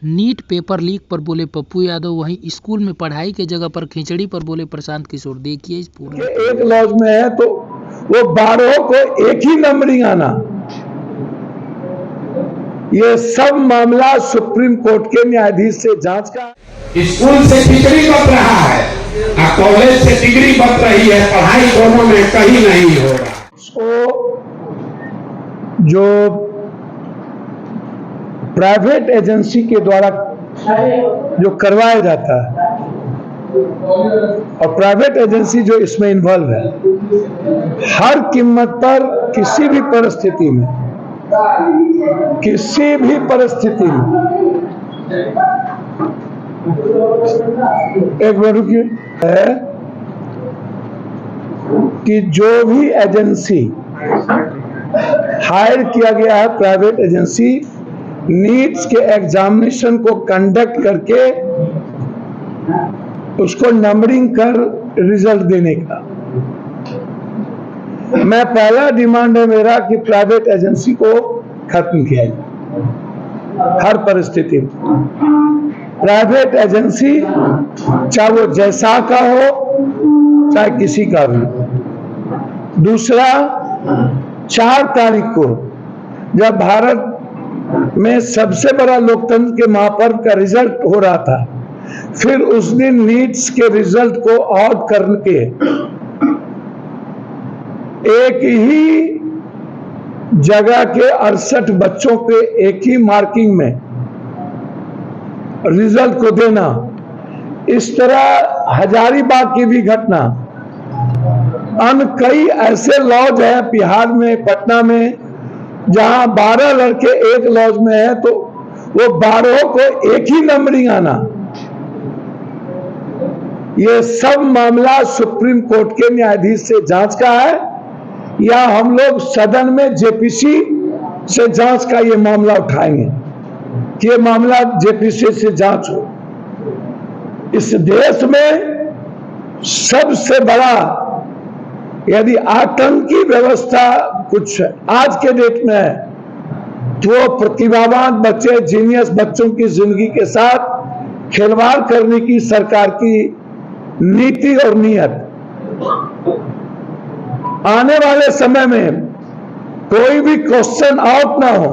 NEET paper leak पर बोले पप्पू यादव, वहीं स्कूल में पढ़ाई के जगह पर खिचड़ी पर बोले प्रशांत किशोर। देखिए इस पूरे एक लॉज में है तो वो 12 को एक ही नंबरिंग आना, ये सब मामला सुप्रीम कोर्ट के न्यायाधीश से जांच का। स्कूल से खिचड़ी बच रहा है और कॉलेज से डिग्री बच रही है, पढ़ाई दोनों में कहीं नहीं हो रहा। उसको जो प्राइवेट एजेंसी के द्वारा जो करवाया जाता है और प्राइवेट एजेंसी जो इसमें इन्वॉल्व है, हर कीमत पर किसी भी परिस्थिति में एक बार रुकिए, है कि जो भी एजेंसी हायर किया गया है, प्राइवेट एजेंसी, नीट्स के एग्जामिनेशन को कंडक्ट करके उसको नंबरिंग कर रिजल्ट देने का। मैं पहला डिमांड है मेरा कि प्राइवेट एजेंसी को खत्म किया जाए हर परिस्थिति में। प्राइवेट एजेंसी चाहे वो जैसा का हो चाहे किसी का भी। दूसरा, 4 तारीख को जब भारत में सबसे बड़ा लोकतंत्र के महापर्व का रिजल्ट हो रहा था, फिर उस दिन नीट्स के रिजल्ट को आउट करके एक ही जगह के 68 बच्चों के एक ही मार्किंग में रिजल्ट को देना, इस तरह हजारीबाग की भी घटना, अन्य कई ऐसे लॉज है बिहार में, पटना में, जहां 12 लड़के एक लॉज में है तो वो 12 को एक ही नंबरिंग आना, ये सब मामला सुप्रीम कोर्ट के न्यायाधीश से जांच का है, या हम लोग सदन में जेपीसी से जांच का ये मामला उठाएंगे कि ये मामला जेपीसी से जांच हो। इस देश में सबसे बड़ा यदि आतंकी व्यवस्था कुछ आज के डेट में है तो प्रतिभावान बच्चे, जीनियस बच्चों की जिंदगी के साथ खिलवाड़ करने की सरकार की नीति और नियत। आने वाले समय में कोई भी क्वेश्चन आउट ना हो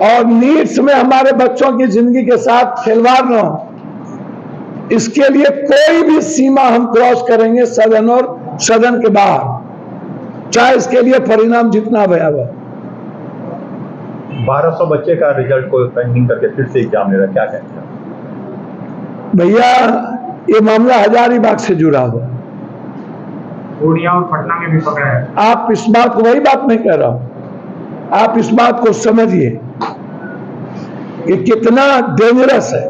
और नीट्स में हमारे बच्चों की जिंदगी के साथ खिलवाड़ ना हो, इसके लिए कोई भी सीमा हम क्रॉस करेंगे सदन और सदन के बाहर, चाहे इसके लिए परिणाम जितना भयावह। 1200 बच्चे का रिजल्ट को पेंडिंग करके फिर से एग्जाम ले रहा, क्या कहते हैं भैया? ये मामला हजारीबाग से जुड़ा हुआ, पूर्णिया और पटना में भी पकड़ा है। आप इस बात को, वही बात नहीं कह रहा हूं, आप इस बात को समझिए कि कितना डेंजरस है।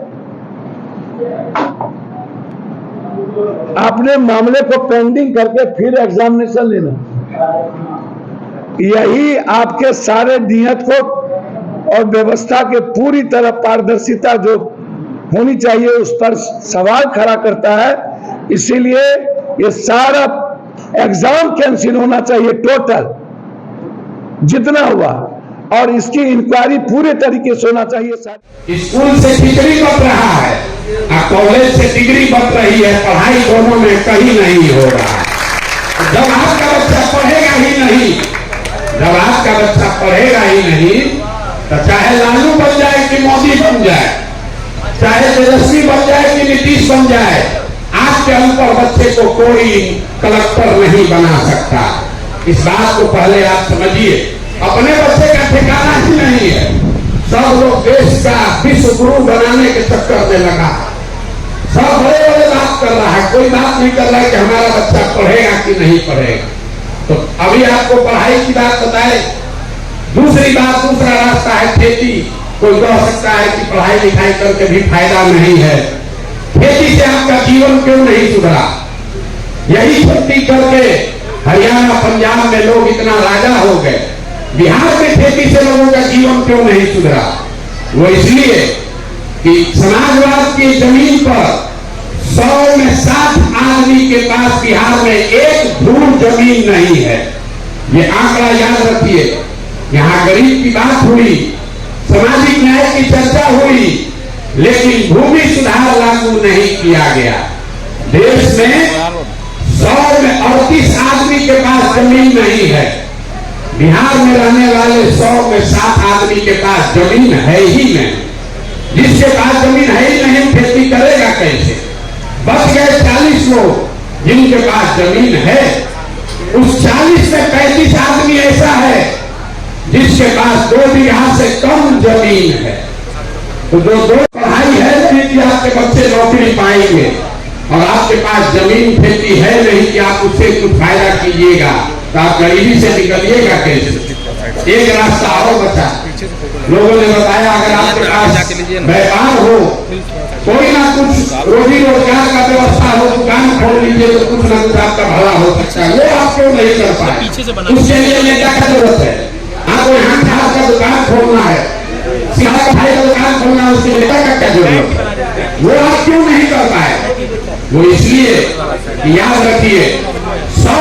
आपने मामले को पेंडिंग करके फिर एग्जामिनेशन लेना, यही आपके सारे नियत को और व्यवस्था के पूरी तरह पारदर्शिता जो होनी चाहिए उस पर सवाल खड़ा करता है। इसीलिए ये सारा एग्जाम कैंसिल होना चाहिए, टोटल जितना हुआ, और इसकी इंक्वायरी पूरे तरीके से होना चाहिए। स्कूल से खिचड़ी बच रहा है और कॉलेज से डिग्री बच रही है, पढ़ाई दोनों में कहीं नहीं हो रहा। जब आपका बच्चा पढ़ेगा ही नहीं, तो चाहे लालू बन जाए कि मोदी बन जाए, चाहे तेजस्वी बन जाए कि नीतीश बन जाए, आपके ऊपर बच्चे को कोई कलेक्टर नहीं बना सकता। इस बात को पहले आप समझिए। अपने बच्चे का ठिकाना ही नहीं है, सब लोग देश का विश्व गुरु बनाने के चक्कर में लगा, सब बड़े बड़े बात कर रहा है, कोई बात नहीं कर रहा है कि हमारा बच्चा पढ़ेगा कि नहीं पढ़ेगा। तो अभी आपको पढ़ाई की बात बताए। दूसरी बात, दूसरा रास्ता है खेती। कोई कह सकता है कि पढ़ाई लिखाई करके भी फायदा नहीं है, खेती से आपका जीवन क्यों नहीं सुधरा? यही खेती करके हरियाणा पंजाब में लोग इतना राजा हो गए, बिहार में खेती से लोगों का जीवन क्यों नहीं सुधरा? वो इसलिए कि समाजवाद की जमीन पर 100 में 60 आदमी के पास बिहार में एक धूल जमीन नहीं है। ये आंकड़ा याद रखिए। यहाँ गरीब की बात हुई, सामाजिक न्याय की चर्चा हुई, लेकिन भूमि सुधार लागू नहीं किया गया। देश में 100 में 38 आदमी के पास जमीन नहीं है। बिहार में रहने वाले 100 में 7 आदमी के पास जमीन है ही नहीं। जिसके पास जमीन है ही नहीं, खेती करेगा कैसे? बच गए 40 लोग जिनके पास जमीन है। उस 40 में 35 आदमी ऐसा है जिसके पास 2 बीघा से कम जमीन है। तो जो 2 पढ़ाई है नहीं कि आपके बच्चे नौकरी पाएंगे, और आपके पास जमीन खेती है नहीं कि आप उससे कुछ फायदा कीजिएगा, तो आप गरीबी से निकलिएगा कैसे? एक रास्ता और बचा। लोगों ने बताया अगर आपके पास व्यापार हो, कोई ना कुछ रोजी रोजगार का व्यवस्था हो, दुकान खोल लीजिए तो कुछ ना कुछ आपका भला हो सकता है। वो आप क्यों नहीं कर पाए? उसके लिए नेता का जरूरत है। आपको यहाँ खाद का दुकान खोलना है, सिंघाड़ा भाई का दुकान खोलना है, उसके नेता का क्या जरूरत है? वो आप क्यों नहीं कर पाए? वो इसलिए याद रखिए 100